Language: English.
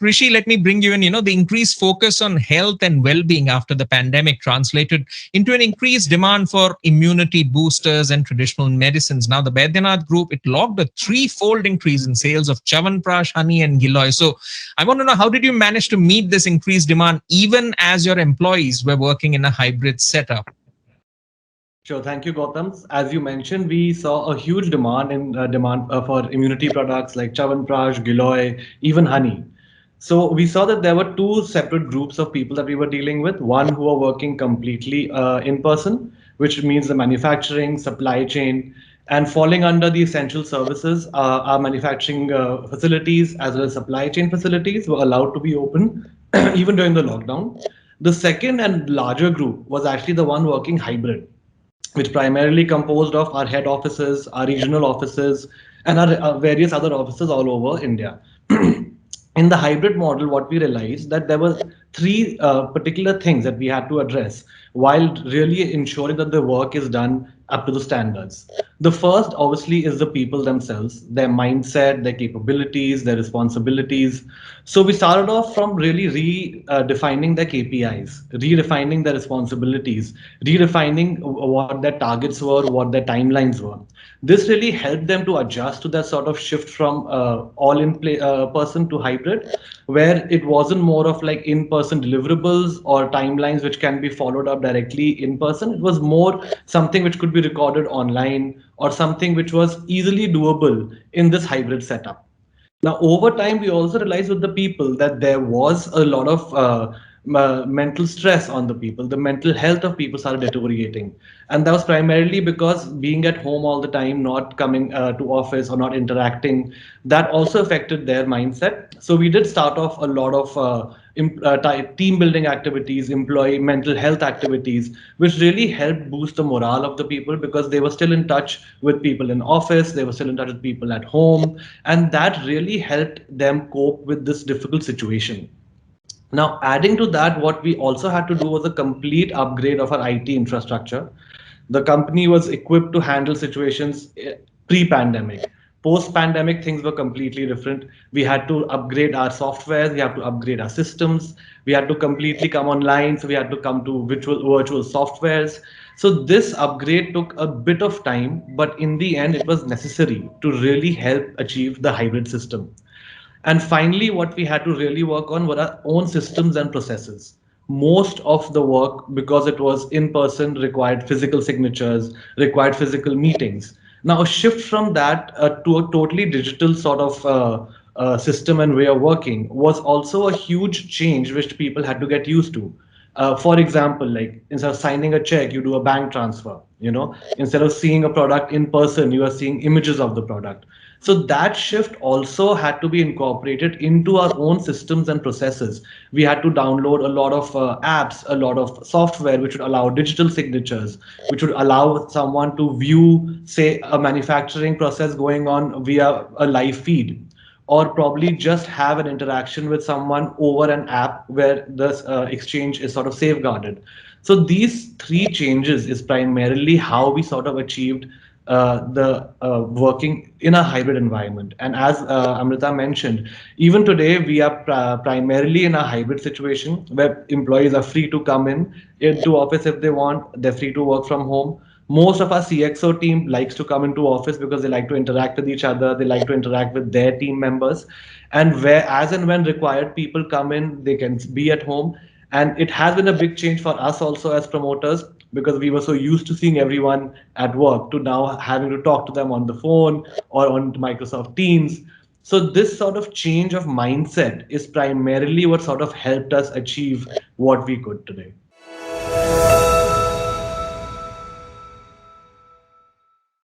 Rishi, let me bring you in. The increased focus on health and well-being after the pandemic translated into an increased demand for immunity boosters and traditional medicines. Now, the Baidyanath group, it logged a threefold increase in sales of chawanprash, honey, and giloy. So, I want to know, how did you manage to meet this increased demand even as your employees were working in a hybrid setup? Sure. Thank you, Gautam. As you mentioned, we saw a huge demand for immunity products like chawanprash, giloy, even honey. So we saw that there were two separate groups of people that we were dealing with. One who are working completely in person, which means the manufacturing, supply chain, and falling under the essential services. Our manufacturing facilities as well as supply chain facilities were allowed to be open even during the lockdown. The second and larger group was actually the one working hybrid, which primarily composed of our head offices, our regional offices, and our various other offices all over India. In the hybrid model, what we realized that there were three particular things that we had to address while really ensuring that the work is done up to the standards. The first, obviously, is the people themselves, their mindset, their capabilities, their responsibilities. So we started off from really redefining their KPIs, redefining their responsibilities, redefining what their targets were, what their timelines were. This really helped them to adjust to that sort of shift from all in play person to hybrid, where it wasn't more of like in person deliverables or timelines which can be followed up directly in person. It was more something which could be recorded online or something which was easily doable in this hybrid setup. Now, over time, we also realized with the people that there was a lot of mental stress on the people. The mental health of people started deteriorating. And that was primarily because being at home all the time, not coming to office or not interacting, that also affected their mindset. So we did start off a lot of team building activities, employee mental health activities, which really helped boost the morale of the people because they were still in touch with people in office, they were still in touch with people at home, and that really helped them cope with this difficult situation. Now, adding to that, what we also had to do was a complete upgrade of our IT infrastructure. The company was equipped to handle situations pre-pandemic. Post-pandemic, things were completely different. We had to upgrade our software, we had to upgrade our systems, we had to completely come online, so we had to come to virtual softwares. So this upgrade took a bit of time, but in the end, it was necessary to really help achieve the hybrid system. And finally, what we had to really work on were our own systems and processes. Most of the work, because it was in person, required physical signatures, required physical meetings. Now, a shift from that to a totally digital sort of system and way of working was also a huge change which people had to get used to. For example, like instead of signing a check, you do a bank transfer. Instead of seeing a product in person, you are seeing images of the product. So that shift also had to be incorporated into our own systems and processes. We had to download a lot of apps, a lot of software which would allow digital signatures, which would allow someone to view, say, a manufacturing process going on via a live feed, or probably just have an interaction with someone over an app where this exchange is sort of safeguarded. So these three changes is primarily how we sort of achieved the working in a hybrid environment. And as Amrita mentioned, even today we are primarily in a hybrid situation where employees are free to come in into office if they want. They're free to work from home. Most of our CXO team likes to come into office because they like to interact with each other. They like to interact with their team members, and where as and when required, people come in. They can be at home, and it has been a big change for us also as promoters because we were so used to seeing everyone at work to now having to talk to them on the phone or on Microsoft Teams. So this sort of change of mindset is primarily what sort of helped us achieve what we could today.